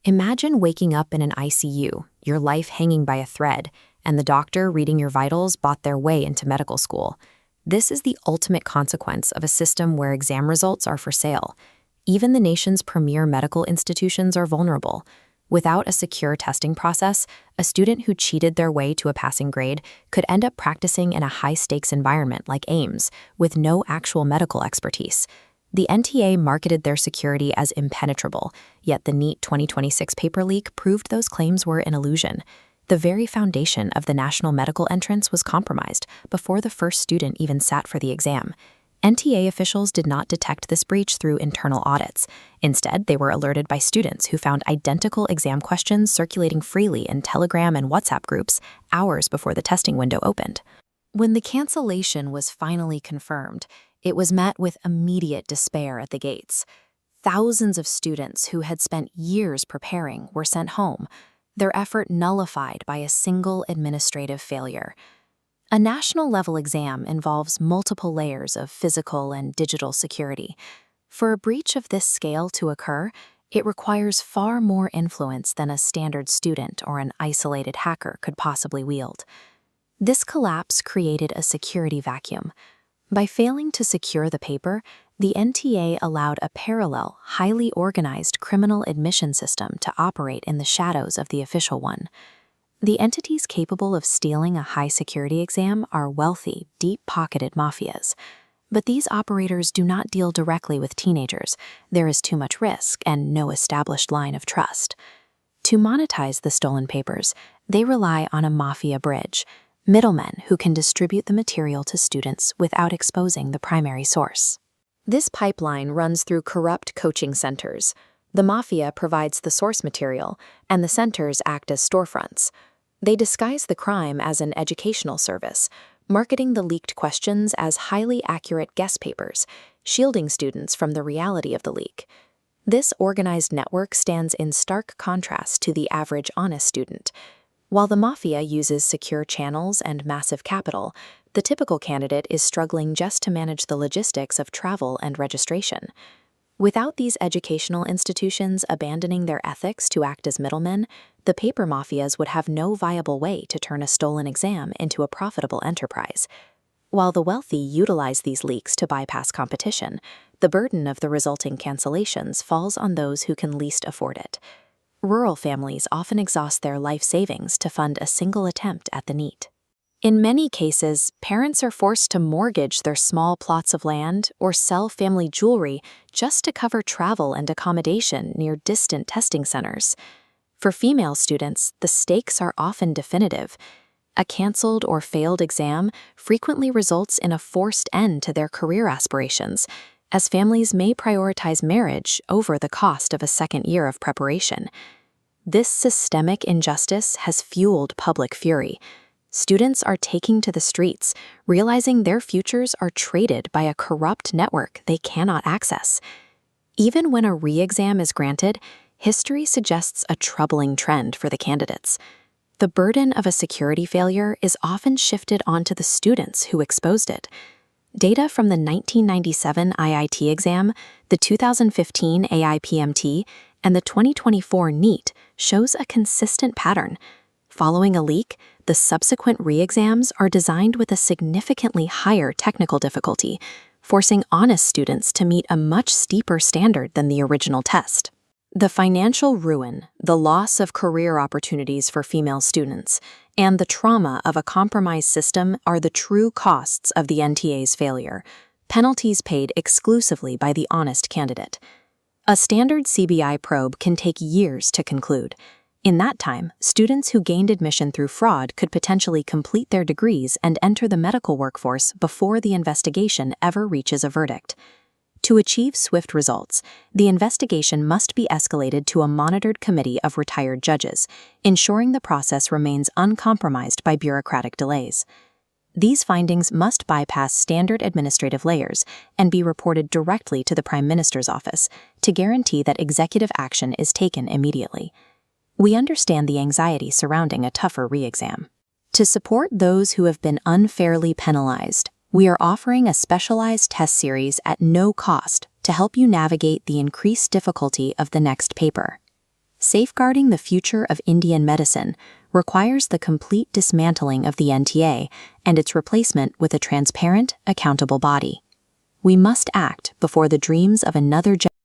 Imagine waking up in an ICU, your life hanging by a thread, and the doctor reading your vitals bought their way into medical school. This is the ultimate consequence of a system where exam results are for sale. Even the nation's premier medical institutions are vulnerable. Without a secure testing process, a student who cheated their way to a passing grade could end up practicing in a high-stakes environment like AIMS, with no actual medical expertise. The NTA marketed their security as impenetrable, yet the NEET 2026 paper leak proved those claims were an illusion. The very foundation of the national medical entrance was compromised before the first student even sat for the exam. NTA officials did not detect this breach through internal audits. Instead, they were alerted by students who found identical exam questions circulating freely in Telegram and WhatsApp groups hours before the testing window opened. When the cancellation was finally confirmed, it was met with immediate despair at the gates. Thousands of students who had spent years preparing were sent home, their effort nullified by a single administrative failure. A national-level exam involves multiple layers of physical and digital security. For a breach of this scale to occur, it requires far more influence than a standard student or an isolated hacker could possibly wield. This collapse created a security vacuum. By failing to secure the paper, the NTA allowed a parallel, highly organized criminal admission system to operate in the shadows of the official one. The entities capable of stealing a high-security exam are wealthy, deep-pocketed mafias. But these operators do not deal directly with teenagers. There is too much risk and no established line of trust. To monetize the stolen papers, they rely on a mafia bridge, middlemen who can distribute the material to students without exposing the primary source. This pipeline runs through corrupt coaching centers. The mafia provides the source material, and the centers act as storefronts. They disguise the crime as an educational service, marketing the leaked questions as highly accurate guess papers, shielding students from the reality of the leak. This organized network stands in stark contrast to the average honest student. While the mafia uses secure channels and massive capital, the typical candidate is struggling just to manage the logistics of travel and registration. Without these educational institutions abandoning their ethics to act as middlemen, the paper mafias would have no viable way to turn a stolen exam into a profitable enterprise. While the wealthy utilize these leaks to bypass competition, the burden of the resulting cancellations falls on those who can least afford it. Rural families often exhaust their life savings to fund a single attempt at the NEET. In many cases, parents are forced to mortgage their small plots of land or sell family jewelry just to cover travel and accommodation near distant testing centers. For female students, the stakes are often definitive. A canceled or failed exam frequently results in a forced end to their career aspirations, as families may prioritize marriage over the cost of a second year of preparation. This systemic injustice has fueled public fury. Students are taking to the streets, realizing their futures are traded by a corrupt network they cannot access. Even when a re-exam is granted, history suggests a troubling trend for the candidates. The burden of a security failure is often shifted onto the students who exposed it. Data from the 1997 IIT exam, the 2015 AIPMT, and the 2024 NEET shows a consistent pattern. Following a leak, the subsequent re-exams are designed with a significantly higher technical difficulty, forcing honest students to meet a much steeper standard than the original test. The financial ruin, the loss of career opportunities for female students, and the trauma of a compromised system are the true costs of the NTA's failure, penalties paid exclusively by the honest candidate. A standard CBI probe can take years to conclude. In that time, students who gained admission through fraud could potentially complete their degrees and enter the medical workforce before the investigation ever reaches a verdict. To achieve swift results, the investigation must be escalated to a monitored committee of retired judges, ensuring the process remains uncompromised by bureaucratic delays. These findings must bypass standard administrative layers and be reported directly to the Prime Minister's office to guarantee that executive action is taken immediately. We understand the anxiety surrounding a tougher re-exam. To support those who have been unfairly penalized, we are offering a specialized test series at no cost to help you navigate the increased difficulty of the next paper. Safeguarding the future of Indian medicine requires the complete dismantling of the NTA and its replacement with a transparent, accountable body. We must act before the dreams of another generation